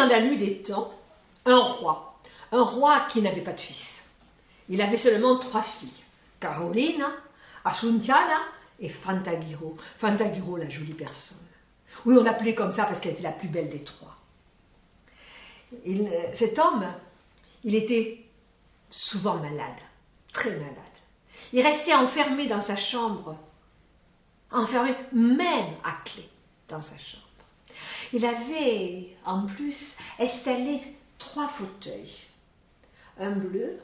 dans la nuit des temps un roi qui n'avait pas de fils. Il avait seulement 3 filles, Carolina, Asunciana et Fantagiro. Fantagiro, la jolie personne. Oui, on l'appelait comme ça parce qu'elle était la plus belle des 3. Cet homme, il était souvent malade, très malade. Il restait enfermé dans sa chambre, enfermé même à clé dans sa chambre. Il avait en plus installé 3 fauteuils, un bleu,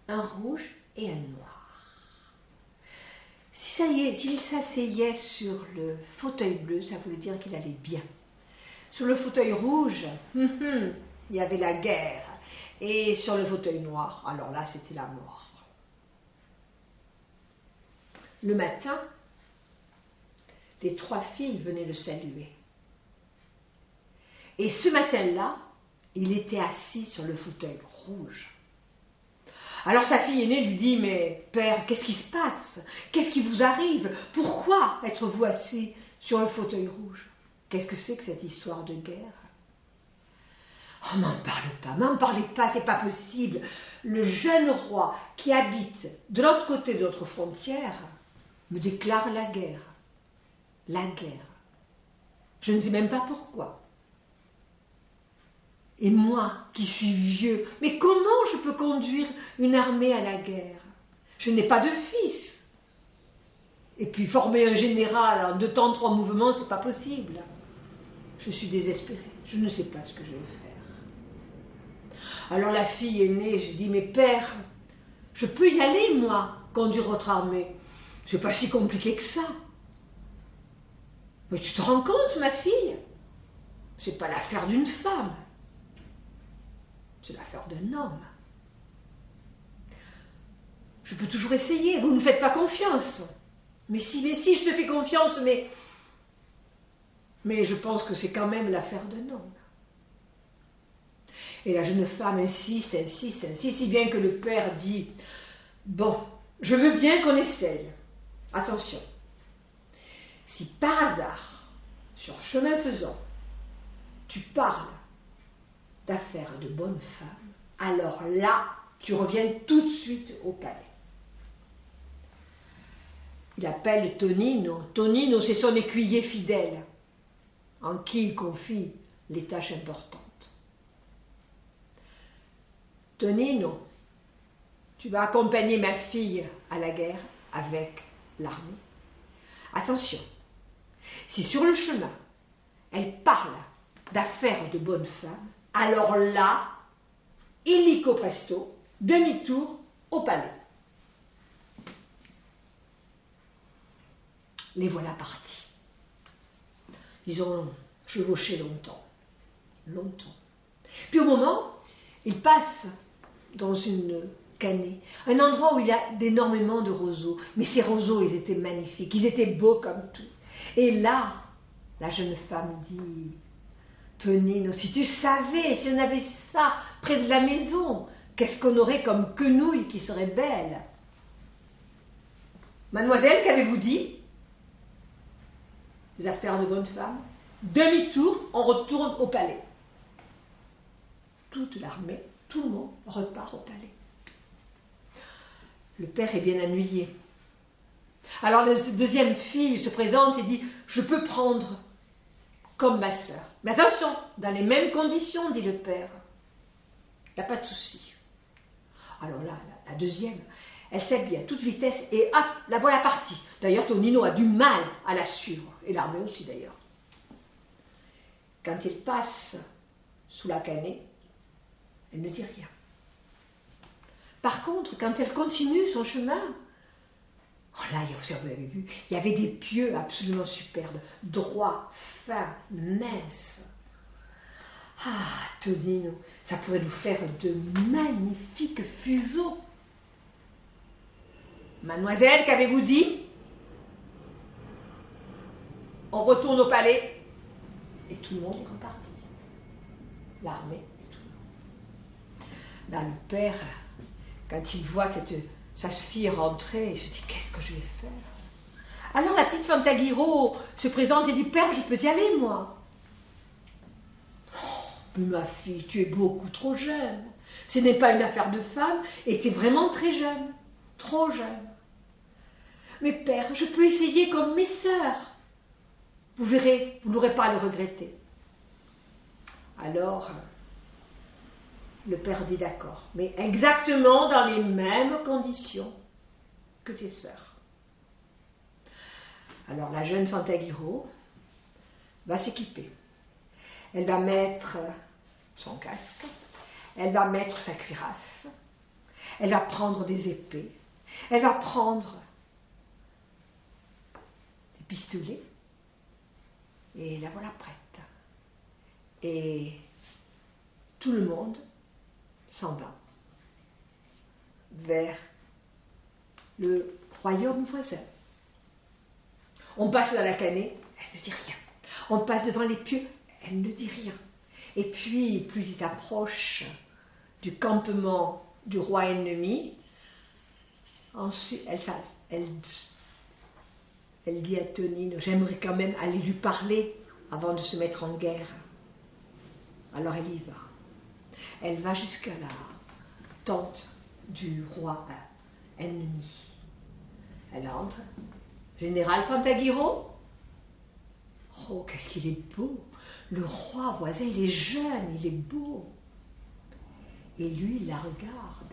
un rouge et un noir. S'il s'asseyait sur le fauteuil bleu, ça voulait dire qu'il allait bien. Sur le fauteuil rouge, il y avait la guerre. Et sur le fauteuil noir, alors là, c'était la mort. Le matin, les 3 filles venaient le saluer. Et ce matin-là, il était assis sur le fauteuil rouge. Alors sa fille aînée lui dit « Mais père, qu'est-ce qui se passe? Qu'est-ce qui vous arrive? Pourquoi êtes-vous assis sur le fauteuil rouge? Qu'est-ce que c'est que cette histoire de guerre ?» « Oh, m'en parlez pas, c'est pas possible. Le jeune roi qui habite de l'autre côté de notre frontière me déclare la guerre. La guerre. Je ne sais même pas pourquoi. Et moi, qui suis vieux, mais comment je peux conduire une armée à la guerre? Je n'ai pas de fils. Et puis former un général en 2 temps, 3 mouvements, c'est pas possible. Je suis désespérée. Je ne sais pas ce que je vais faire. Alors la fille aînée, je dis, mais père, je peux y aller, moi, conduire votre armée. C'est pas si compliqué que ça. Mais tu te rends compte, ma fille? C'est pas l'affaire d'une femme. C'est l'affaire d'un homme. Je peux toujours essayer, vous ne me faites pas confiance. Mais si, je te fais confiance, mais je pense que c'est quand même l'affaire d'un homme. Et la jeune femme insiste, si bien que le père dit « Bon, je veux bien qu'on essaye. Attention, si par hasard, sur chemin faisant, tu parles d'affaires de bonne femme, alors là, tu reviens tout de suite au palais. » Il appelle Tonino. Tonino, c'est son écuyer fidèle, en qui il confie les tâches importantes. Tonino, tu vas accompagner ma fille à la guerre avec l'armée. Attention, si sur le chemin, elle parle d'affaires de bonne femme, alors là, illico presto, demi-tour au palais. Les voilà partis. Ils ont chevauché longtemps. Puis au moment, ils passent dans une cannée, un endroit où il y a énormément de roseaux. Mais ces roseaux, ils étaient magnifiques, ils étaient beaux comme tout. Et là, la jeune femme dit, Tonino, si tu savais, si on avait ça près de la maison, qu'est-ce qu'on aurait comme quenouille qui serait belle? Mademoiselle, qu'avez-vous dit? Les affaires de bonne femme. Demi-tour, on retourne au palais. Toute l'armée, tout le monde repart au palais. Le père est bien ennuyé. Alors la deuxième fille se présente et dit « Je peux prendre comme ma sœur. Mais attention, dans les mêmes conditions, dit le père. Il n'y a pas de souci. » Alors là, la deuxième, elle s'habille à toute vitesse et hop, la voilà partie. D'ailleurs, Tonino a du mal à la suivre, et l'armée aussi d'ailleurs. Quand il passe sous la cannée, elle ne dit rien. Par contre, quand elle continue son chemin, oh là, vous avez vu, il y avait des pieux absolument superbes, droits, fins, minces. Ah, Tonino, ça pourrait nous faire de magnifiques fuseaux. Mademoiselle, qu'avez-vous dit? On retourne au palais. Et tout le monde est reparti. L'armée et tout le monde. Là, le père, quand il voit sa fille rentrer, il se dit, qu'est-ce que je vais faire? Alors la petite Fantagiro se présente et dit, père, je peux y aller, moi? Oh, Mais ma fille, tu es beaucoup trop jeune. Ce n'est pas une affaire de femme, et tu es vraiment très jeune. Trop jeune. Mais père, je peux essayer comme mes sœurs. Vous verrez, vous n'aurez pas à le regretter. Alors, le père dit d'accord, mais exactement dans les mêmes conditions que tes sœurs. Alors la jeune Fantagiro va s'équiper. Elle va mettre son casque, elle va mettre sa cuirasse, elle va prendre des épées, elle va prendre des pistolets, et la voilà prête. Et tout le monde s'en va vers le royaume voisin. On passe dans la canée, elle ne dit rien. On passe devant les pieux, elle ne dit rien. Et puis, plus ils s'approchent du campement du roi ennemi, ensuite, elle dit à Tonine, j'aimerais quand même aller lui parler avant de se mettre en guerre. Alors elle y va. Elle va jusqu'à la tente du roi ennemi. Elle entre. Général Fantagiro? Oh, qu'est-ce qu'il est beau! Le roi voisin, il est jeune, il est beau. Et lui, il la regarde.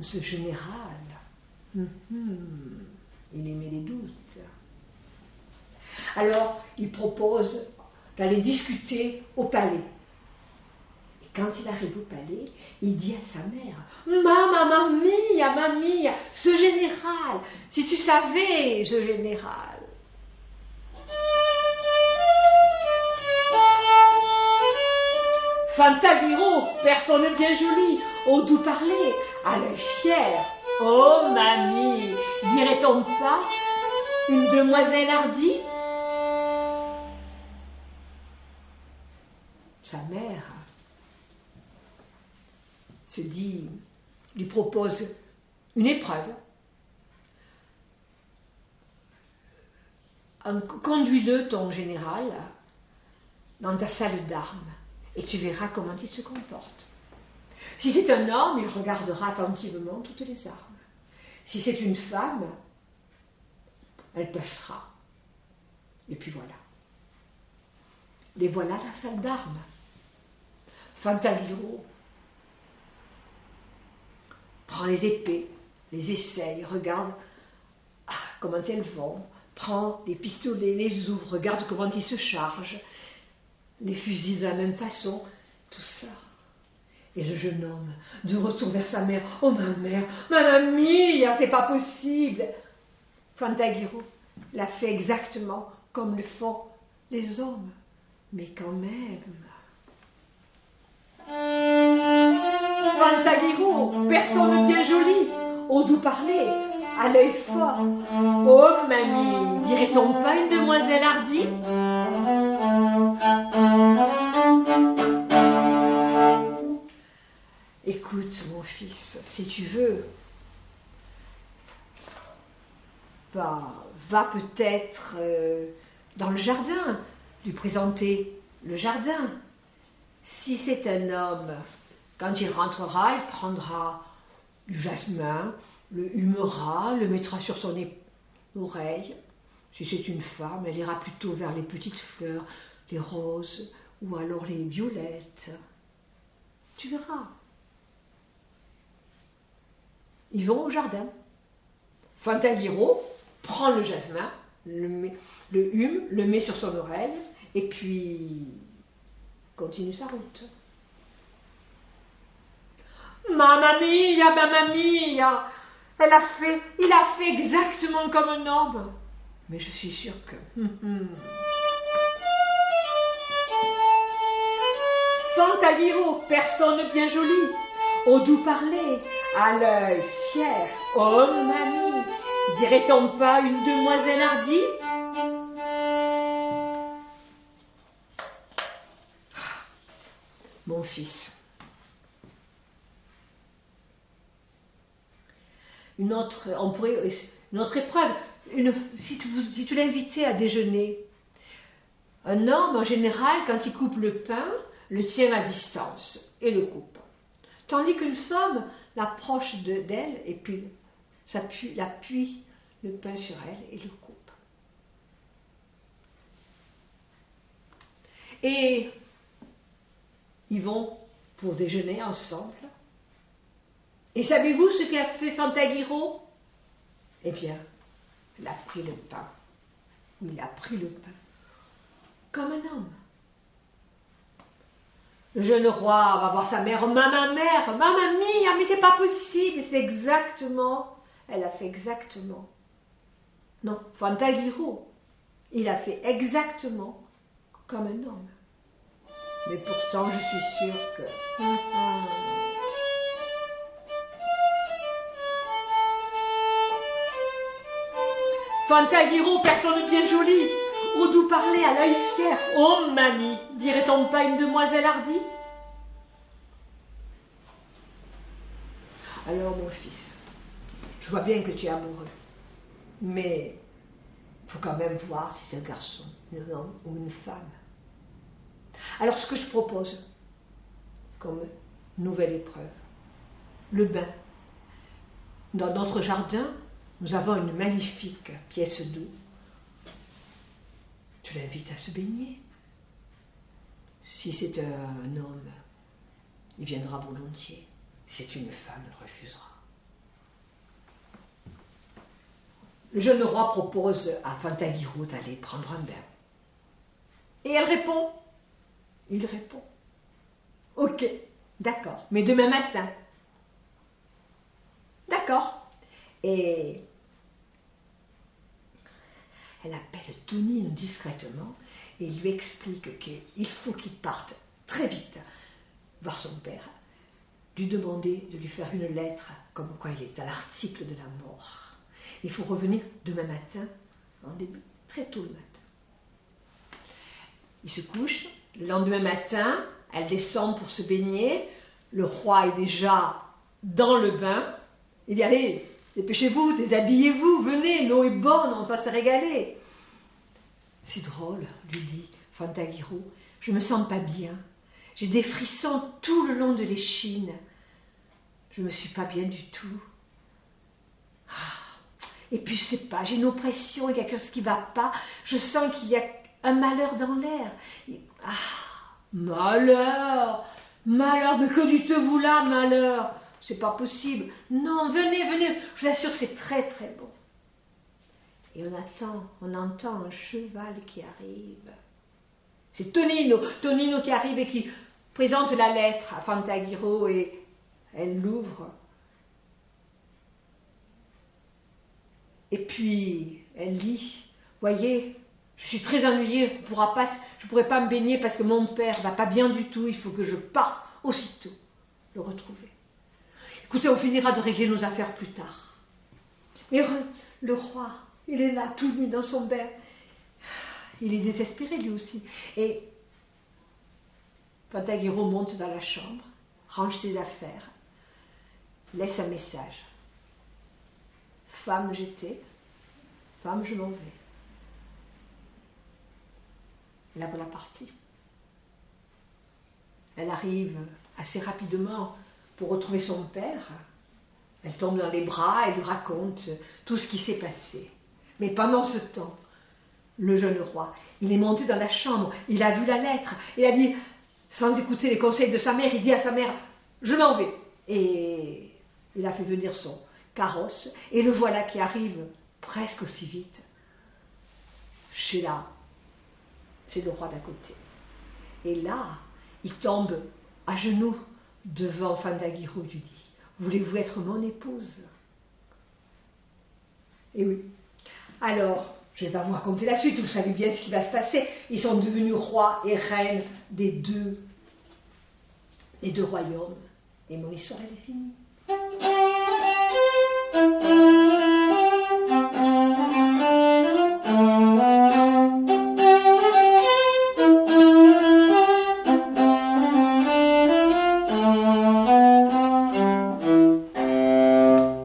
Ce général. Il émet les doutes. Alors, il propose d'aller discuter au palais. Et quand il arrive au palais, il dit à sa mère, Mamma mia, ce général, si tu savais, ce général. Fantagiro, personne bien jolie, au doux parler, à l'œil fier. Oh, mamie, dirait-on pas une demoiselle hardie? Sa mère se dit, lui propose une épreuve. Conduis-le, ton général, dans ta salle d'armes, et tu verras comment il se comporte. Si c'est un homme, il regardera attentivement toutes les armes. Si c'est une femme, elle passera. Et puis voilà. Les voilà la salle d'armes. Fantagiro prend les épées, les essaye, regarde comment elles vont, prend les pistolets, les ouvre, regarde comment ils se chargent, les fusils de la même façon, tout ça. Et le jeune homme, de retour vers sa mère, oh ma mère, Mamma mia, c'est pas possible. Fantagiro l'a fait exactement comme le font les hommes, mais quand même. Fantagiro, personne bien jolie, au doux parler, à l'œil fort. Oh mamie, dirait-on pas une demoiselle hardie? Écoute, mon fils, si tu veux, va peut-être dans le jardin, lui présenter le jardin. Si c'est un homme, quand il rentrera, il prendra du jasmin, le humera, le mettra sur son oreille. Si c'est une femme, elle ira plutôt vers les petites fleurs, les roses ou alors les violettes. Tu verras. Ils vont au jardin. Fantagiro prend le jasmin, le hume, le met sur son oreille et puis continue sa route. Mamma mia, il a fait exactement comme un homme. Mais je suis sûre que... Fantagiro, personne bien jolie, au doux parler, à l'œil fier. Oh mamie, dirait-on pas une demoiselle hardie? Mon fils. Une autre épreuve. Si tu l'invitais à déjeuner, un homme, en général, quand il coupe le pain, le tient à distance et le coupe. Tandis qu'une femme l'approche d'elle et puis appuie le pain sur elle et le coupe. Et ils vont pour déjeuner ensemble. Et savez-vous ce qu'a fait Fantagiro? Eh bien, il a pris le pain. Il a pris le pain comme un homme. Le jeune roi va voir sa mère. Mamma mia, mais c'est pas possible. C'est exactement. Elle a fait exactement. Non, Fantagiro, il a fait exactement comme un homme. Mais pourtant, je suis sûre que... Fantagiro, personne bien jolie, au doux parler, à l'œil fier. Oh, mamie, dirait-on pas une demoiselle hardie? Alors, mon fils, je vois bien que tu es amoureux, mais il faut quand même voir si c'est un garçon, un homme ou une femme. Alors, ce que je propose comme nouvelle épreuve, le bain. Dans notre jardin, nous avons une magnifique pièce d'eau. Tu l'invites à se baigner. Si c'est un homme, il viendra volontiers. Si c'est une femme, il refusera. Le jeune roi propose à Fantagiro d'aller prendre un bain. Et elle répond. Il répond. Ok, d'accord, mais demain matin. D'accord. Et elle appelle Tonino discrètement et lui explique qu'il faut qu'il parte très vite voir son père, lui demander de lui faire une lettre comme quoi il est à l'article de la mort. Il faut revenir demain matin, en début, très tôt le matin. Il se couche, le lendemain matin, elle descend pour se baigner, le roi est déjà dans le bain, il dit allez, dépêchez-vous, déshabillez-vous, venez, l'eau est bonne, on va se régaler. C'est drôle, lui dit Fantagiro, je me sens pas bien, j'ai des frissons tout le long de l'échine, je me suis pas bien du tout. Et puis je sais pas, j'ai une oppression, il y a quelque chose qui va pas, je sens qu'il y a un malheur dans l'air. Malheur, mais que dites-vous là, malheur? C'est pas possible. Non, venez, je vous assure, c'est très très bon. Et on entend un cheval qui arrive. C'est Tonino qui arrive et qui présente la lettre à Fantagiro et elle l'ouvre. Et puis, elle lit, voyez, je suis très ennuyée, je ne pourrai pas me baigner parce que mon père va pas bien du tout, il faut que je parte aussitôt le retrouver. Écoutez, on finira de régler nos affaires plus tard. Mais le roi, il est là, tout nu dans son bain. Il est désespéré lui aussi. Et Fantagiro monte dans la chambre, range ses affaires, laisse un message. Femme j'étais, femme je m'en vais. La voilà partie. Elle arrive assez rapidement pour retrouver son père. Elle tombe dans les bras et lui raconte tout ce qui s'est passé. Mais pendant ce temps, le jeune roi, il est monté dans la chambre, il a vu la lettre et a dit, sans écouter les conseils de sa mère, il dit à sa mère, je m'en vais. Et il a fait venir son carrosse et le voilà qui arrive presque aussi vite chez le roi d'à côté. Et là, il tombe à genoux devant Fantagiro et lui dit, voulez-vous être mon épouse? Et oui. Alors, je ne vais pas vous raconter la suite, vous savez bien ce qui va se passer. Ils sont devenus rois et reines des deux royaumes. Et mon histoire, elle est finie.